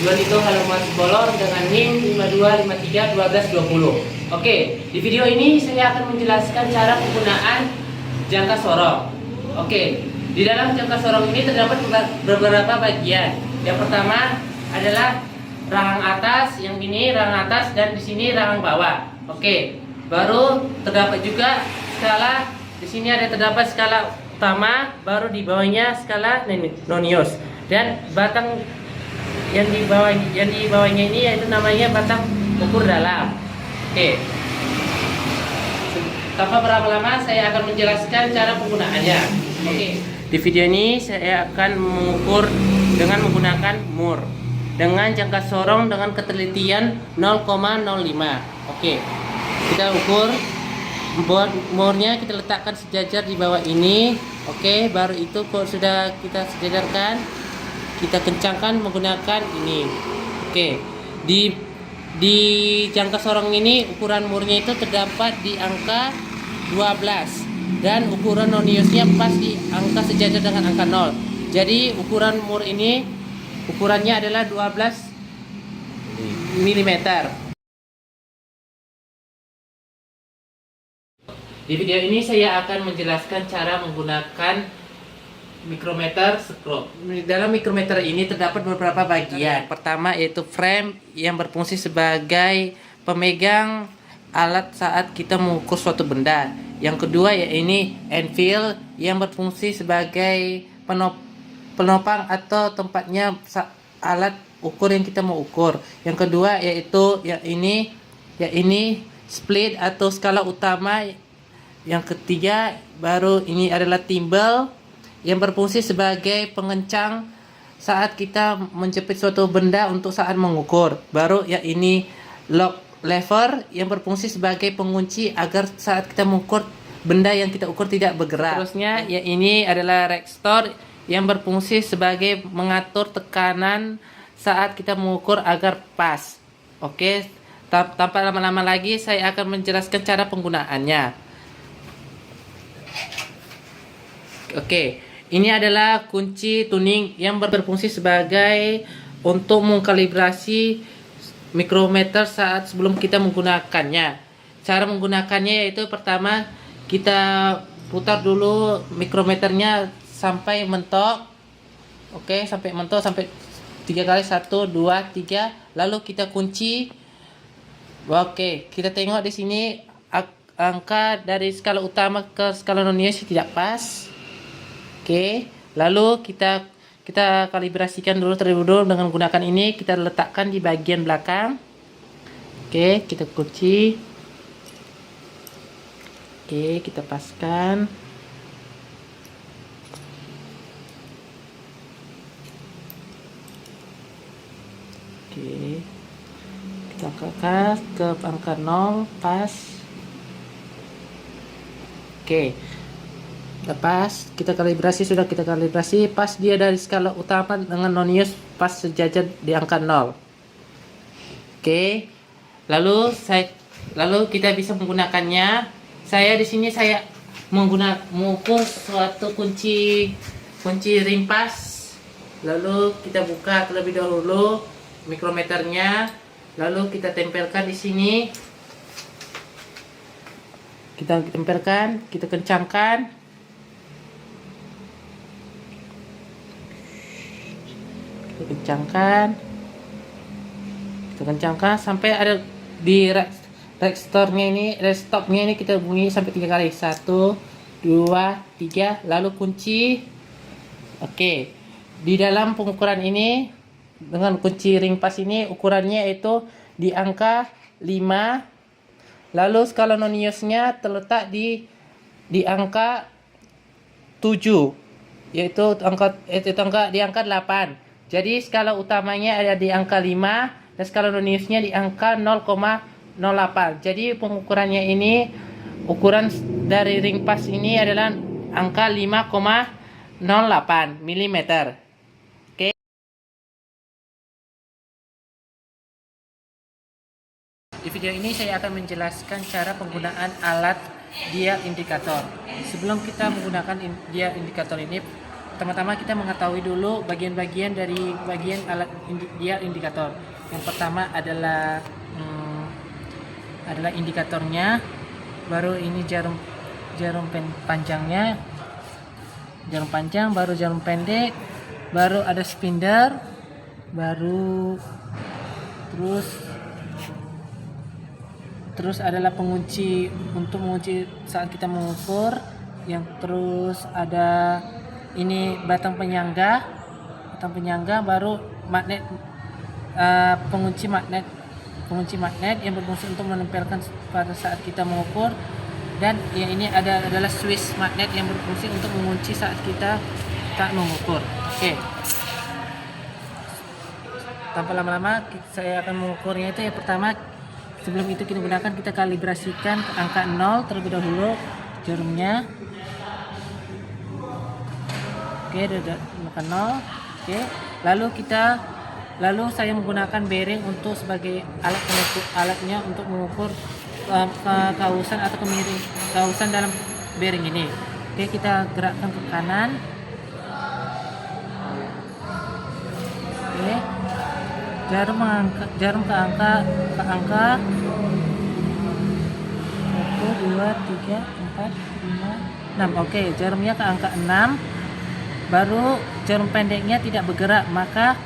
Donito halaman bolor dengan NIM 52531220. Oke, di video ini saya akan menjelaskan cara penggunaan jangka sorong. Oke, di dalam jangka sorong ini terdapat beberapa bagian. Yang pertama adalah rahang atas, yang ini rahang atas, dan di sini rahang bawah. Oke, baru terdapat juga skala. Di sini terdapat skala utama, baru di bawahnya skala nonius, dan batang yang di bawahnya ini yaitu namanya batang ukur dalam. Oke, tanpa berlama-lama saya akan menjelaskan cara penggunaannya. Oke, di video ini saya akan mengukur dengan menggunakan mur dengan jangka sorong dengan ketelitian 0,05. Oke, kita ukur. Buat murnya kita letakkan sejajar di bawah ini. Oke, baru itu kalau sudah kita sejajarkan, kita kencangkan menggunakan ini. Oke, di jangka sorong ini ukuran murnya itu terdapat di angka 12 dan ukuran noniusnya pas di angka sejajar dengan angka 0. Jadi ukuran mur ini ukurannya adalah 12 mm. Di video ini saya akan menjelaskan cara menggunakan mikrometer skrup. Dalam mikrometer ini terdapat beberapa bagian. Pertama yaitu frame yang berfungsi sebagai pemegang alat saat kita mengukur suatu benda. Yang kedua yaitu anvil yang berfungsi sebagai penopang atau tempatnya alat ukur yang kita mau ukur. Yang kedua yaitu ini split atau skala utama. Yang ketiga baru ini adalah timbal yang berfungsi sebagai pengencang saat kita menjepit suatu benda untuk saat mengukur. Baru ya ini lock lever yang berfungsi sebagai pengunci agar saat kita mengukur benda yang kita ukur tidak bergerak. Terusnya ya ini adalah resistor yang berfungsi sebagai mengatur tekanan saat kita mengukur agar pas. Oke, tanpa lama-lama lagi saya akan menjelaskan cara penggunaannya. Oke, ini adalah kunci tuning yang berfungsi sebagai untuk mengkalibrasi mikrometer saat sebelum kita menggunakannya. Cara menggunakannya yaitu pertama kita putar dulu mikrometernya sampai mentok. Oke, sampai mentok sampai 3 kali 1 2 3, lalu kita kunci. Oke, kita tengok di sini angka dari skala utama ke skala nonius tidak pas. Oke, lalu kita kalibrasikan dulu terlebih dahulu dengan menggunakan ini. Kita letakkan di bagian belakang. Oke, kita kunci. Oke, kita paskan. Oke, kita angkat ke angka 0 pas. Oke, lepas kita kalibrasi, sudah kita kalibrasi pas dia dari skala utama dengan nonius pas sejajar di angka 0. Oke, lalu kita bisa menggunakannya. Saya di sini mengukur suatu kunci rimpas. Lalu kita buka terlebih dahulu mikrometernya, lalu kita tempelkan di sini. Kita tempelkan, kita kencangkan. Kita kencangkan sampai ada di stopnya ini kita bunyi sampai 3 kali 1 2 3, lalu kunci. Oke, di dalam pengukuran ini dengan kunci ring pas ini ukurannya itu di angka 5, lalu skala noniusnya terletak di angka 7, yaitu di angka 8. Jadi skala utamanya ada di angka 5 dan skala noniusnya di angka 0,08. Jadi pengukurannya ini, ukuran dari ring pas ini adalah angka 5,08 mm. Oke. Di video ini saya akan menjelaskan cara penggunaan alat dial indikator. Sebelum kita menggunakan dial indikator ini, pertama-tama kita mengetahui dulu bagian-bagian dari bagian alat dial indikator. Yang pertama adalah indikatornya, baru ini jarum panjangnya, jarum panjang, baru jarum pendek, baru ada spindle, baru terus adalah pengunci untuk mengunci saat kita mengukur. Yang terus ada ini batang penyangga, baru magnet, pengunci magnet yang berfungsi untuk menempelkan pada saat kita mengukur. Dan yang ini adalah switch magnet yang berfungsi untuk mengunci saat kita tak mengukur. Oke. Tanpa lama-lama saya akan mengukurnya. Itu yang pertama, sebelum itu kita kalibrasikan ke angka 0 terlebih dahulu jarumnya. Oke, udah angka 0. Oke. Lalu saya menggunakan bearing untuk sebagai alatnya untuk mengukur kausan atau kemiring kausan dalam bearing ini. Oke, kita gerakkan ke kanan. Oke. Jarum ke angka 1, 2, 3, 4, 5, 6. Oke, jarumnya ke angka 6. Baru jarum pendeknya tidak bergerak, maka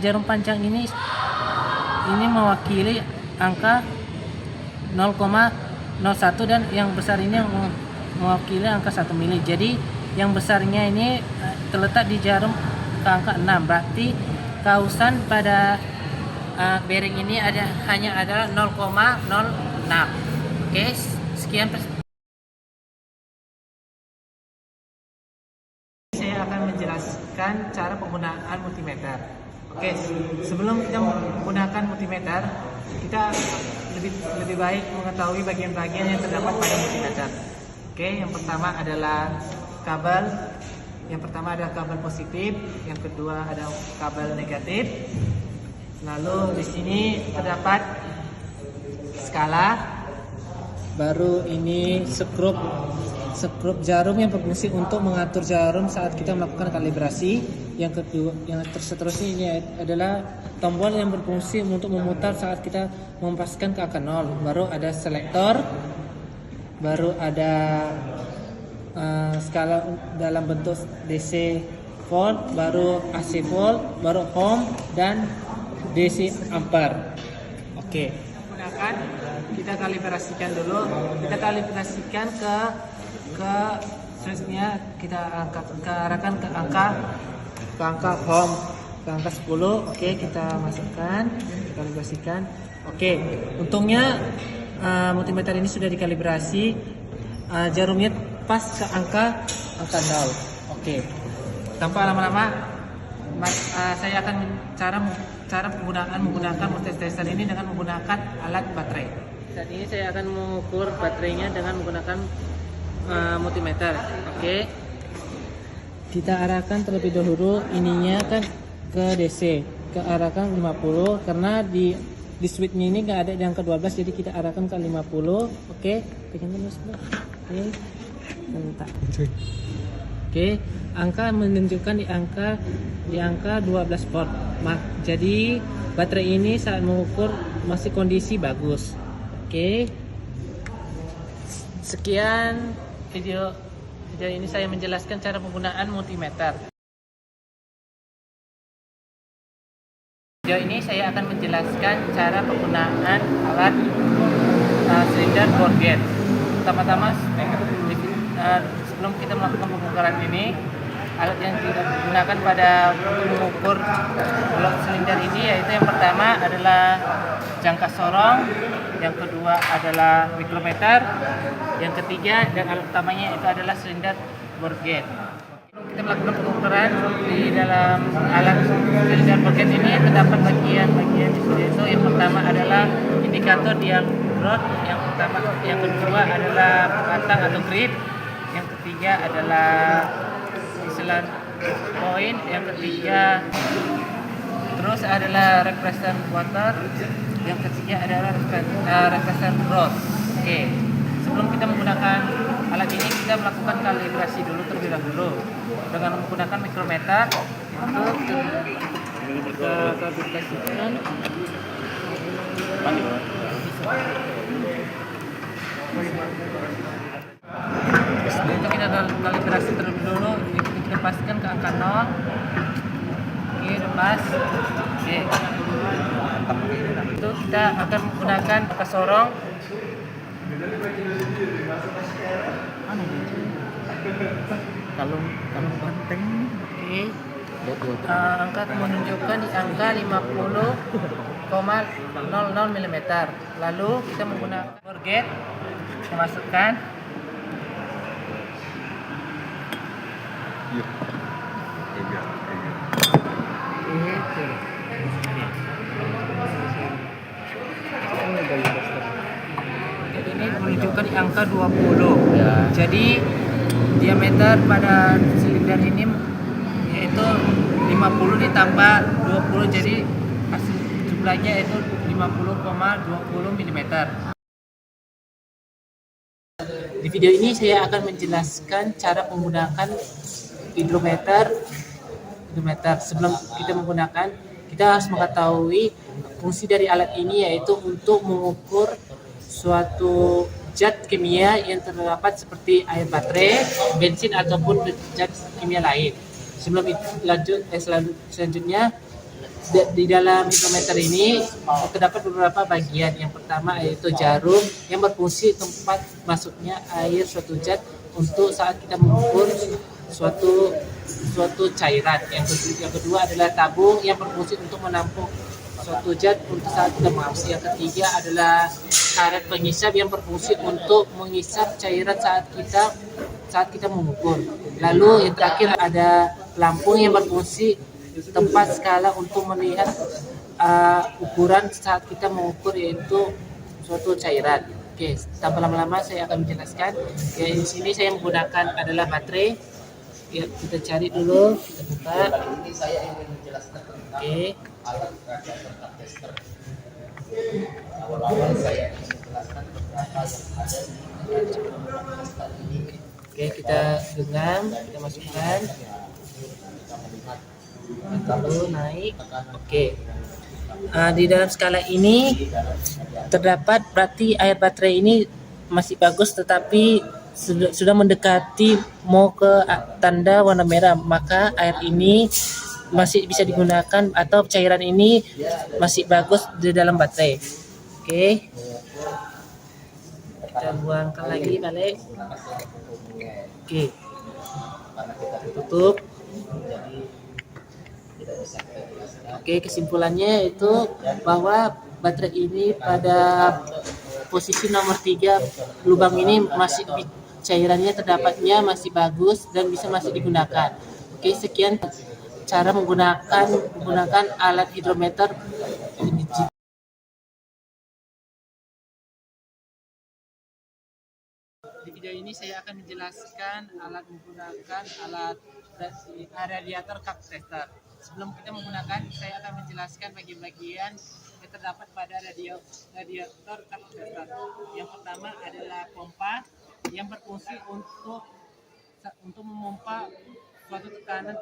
jarum panjang ini mewakili angka 0,01 dan yang besar ini mewakili angka 1 mili. Jadi yang besarnya ini terletak di jarum ke angka 6. Berarti kausan pada bearing ini hanya adalah 0,06. Oke, sekian saya akan menjelaskan cara penggunaan multimeter. Oke, sebelum kita menggunakan multimeter, kita lebih baik mengetahui bagian-bagian yang terdapat pada multimeter. Oke, yang pertama adalah kabel. Yang pertama adalah kabel positif, yang kedua ada kabel negatif. Lalu di sini terdapat skala. Baru ini skrup jarum yang berfungsi untuk mengatur jarum saat kita melakukan kalibrasi. Yang kedua, yang seterusnya ini adalah tombol yang berfungsi untuk memutar saat kita melepaskan ke angka 0. Baru ada selektor, baru ada skala dalam bentuk DC volt, baru AC volt, baru ohm dan DC ampere. Oke, kita kalibrasikan dulu. Kita kalibrasikan ke switchnya, kita arahkan ke angka ohm, ke angka 10. Oke, kita masukkan, kalibrasikan. Oke, untungnya multimeter ini sudah dikalibrasi, jarumnya pas ke angka 0. Oke, tanpa lama-lama saya akan cara menggunakan multimeter ini dengan menggunakan alat baterai. Saat ini saya akan mengukur baterainya dengan menggunakan multimeter. Oke, kita arahkan terlebih dahulu ininya kan ke DC, ke arahkan 50 karena di switchnya ini nggak ada di angka 12, jadi kita arahkan ke 50. Oke, pegang terus. Oke, bentar. Oke, angka menunjukkan di angka 12 volt. Jadi baterai ini saat mengukur masih kondisi bagus. Oke, sekian video ini saya menjelaskan cara penggunaan multimeter. Video ini saya akan menjelaskan cara penggunaan alat silinder bore gauge. Pertama-tama sebelum kita melakukan pengukuran ini, alat yang digunakan pada mengukur blok silinder ini yaitu yang pertama adalah jangka sorong, yang kedua adalah mikrometer, yang ketiga dan alat utamanya itu adalah silinder bore gauge. Kita melakukan pengukuran di dalam alat silinder bore gauge ini terdapat bagian-bagian di sini. Itu yang pertama adalah indikator dial rod, yang kedua adalah batang atau grip, yang ketiga adalah selan point, yang ketiga terus adalah represent water, yang ketiga adalah represent rod. Oke, sebelum kita menggunakan alat ini kita melakukan kalibrasi dulu terlebih dahulu dengan menggunakan mikrometer. Itu kita kalibrasikan. Itu kita kalibrasi terlebih dulu, kita pastikan ke angka 0. Oke, lepas. Oke. Itu kita akan menggunakan angka sorong. Kalung penting. Oke. Angka menunjukkan di angka 50,00 mm. Lalu kita menggunakan bore gauge, kita masukkan. Ini menunjukkan di angka 20 ya. Jadi diameter pada silinder ini yaitu 50 ditambah 20, jadi hasil jumlahnya itu 50,20 mm. Di video ini saya akan menjelaskan cara menggunakan hidrometer. Sebelum kita menggunakan, kita harus mengetahui fungsi dari alat ini, yaitu untuk mengukur suatu zat kimia yang terdapat seperti air baterai, bensin ataupun zat kimia lain. Sebelum selanjutnya di dalam hidrometer ini terdapat beberapa bagian. Yang pertama yaitu jarum yang berfungsi tempat masuknya air suatu zat untuk saat kita mengukur suatu cairan. Yang kedua adalah tabung yang berfungsi untuk menampung suatu zat untuk saat kita mengukur. Yang ketiga adalah karet pengisap yang berfungsi untuk mengisap cairan saat kita mengukur. Lalu yang terakhir ada pelampung yang berfungsi tempat skala untuk melihat ukuran saat kita mengukur, yaitu suatu cairan. Oke, tanpa lama-lama saya akan menjelaskan. Ya, di sini saya menggunakan adalah baterai. Ya, kita cari dulu, kita buka. Ini saya ingin menjelaskan tentang alat radiator cup tester. Awal-awal saya ingin menjelaskan beberapa yang ada di radiator tester ini. Oke, kita genggam, kita masukkan. Lalu naik. Oke. Di dalam skala ini terdapat berarti air baterai ini masih bagus, tetapi sudah mendekati mau ke tanda warna merah, maka air ini masih bisa digunakan atau cairan ini masih bagus di dalam baterai. Oke. Kita buangkan lagi balik. Oke. Tutup. Oke, kesimpulannya itu bahwa baterai ini pada posisi nomor 3 lubang ini masih cairannya terdapatnya masih bagus dan masih digunakan. Oke, sekian cara menggunakan alat hidrometer. Di video ini saya akan menjelaskan menggunakan alat radiator cup tester. Sebelum kita menggunakan, saya akan menjelaskan bagian-bagian yang terdapat pada radiator cup tester. Yang pertama adalah pompa yang berfungsi untuk memompa suatu tekanan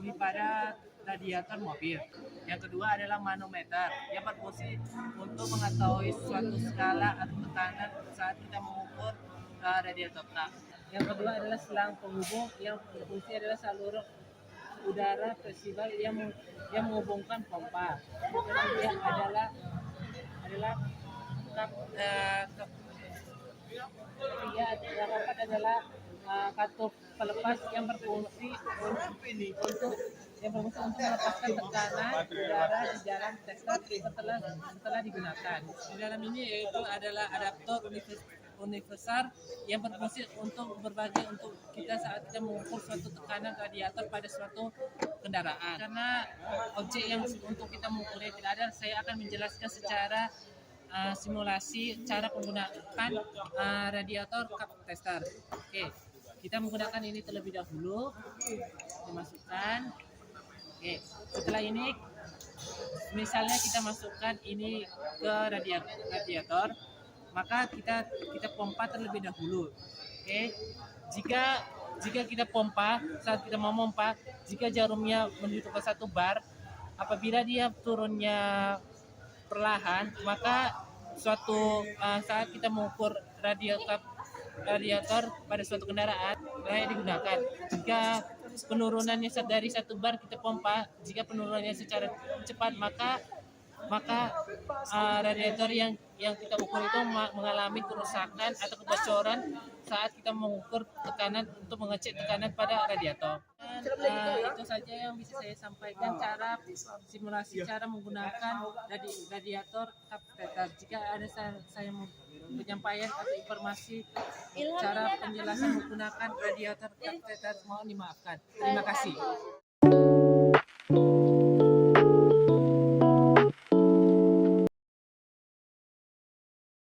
ini pada radiator mobil. Yang kedua adalah manometer yang berfungsi untuk mengetahui suatu skala atau tekanan saat kita mengukur radiator. Yang kedua adalah selang penghubung yang berfungsi adalah saluran udara fleksibel yang menghubungkan pompa. Yang ketiga adalah keempat adalah katup pelepas yang berfungsi untuk melepaskan tekanan udara di dalam tester setelah digunakan. Di dalam ini yaitu adalah adaptor universal yang berfungsi untuk berbagi untuk kita saat kita mengukur suatu tekanan radiator pada suatu kendaraan. Karena objek yang untuk kita mengukurnya tidak ada, saya akan menjelaskan secara simulasi cara penggunaan radiator cup tester. Oke, kita menggunakan ini terlebih dahulu. Dimasukkan. Oke, setelah ini misalnya kita masukkan ini ke radiator, maka kita pompa terlebih dahulu. Oke, jika kita pompa, saat kita mau pompa, jika jarumnya menuju ke 1 bar, apabila dia turunnya perlahan, maka saat kita mengukur radiator pada suatu kendaraan layak digunakan. Jika penurunannya dari 1 bar kita pompa, jika penurunannya secara cepat, maka radiator yang kita ukur itu mengalami kerusakan atau kebocoran saat kita mengukur tekanan untuk mengecek tekanan pada radiator. Dan, itu saja yang bisa saya sampaikan simulasi cara menggunakan radiator katheter. Jika ada saya penyampaian atau informasi cara penjelasan menggunakan radiator katheter, mohon dimaafkan. Terima kasih.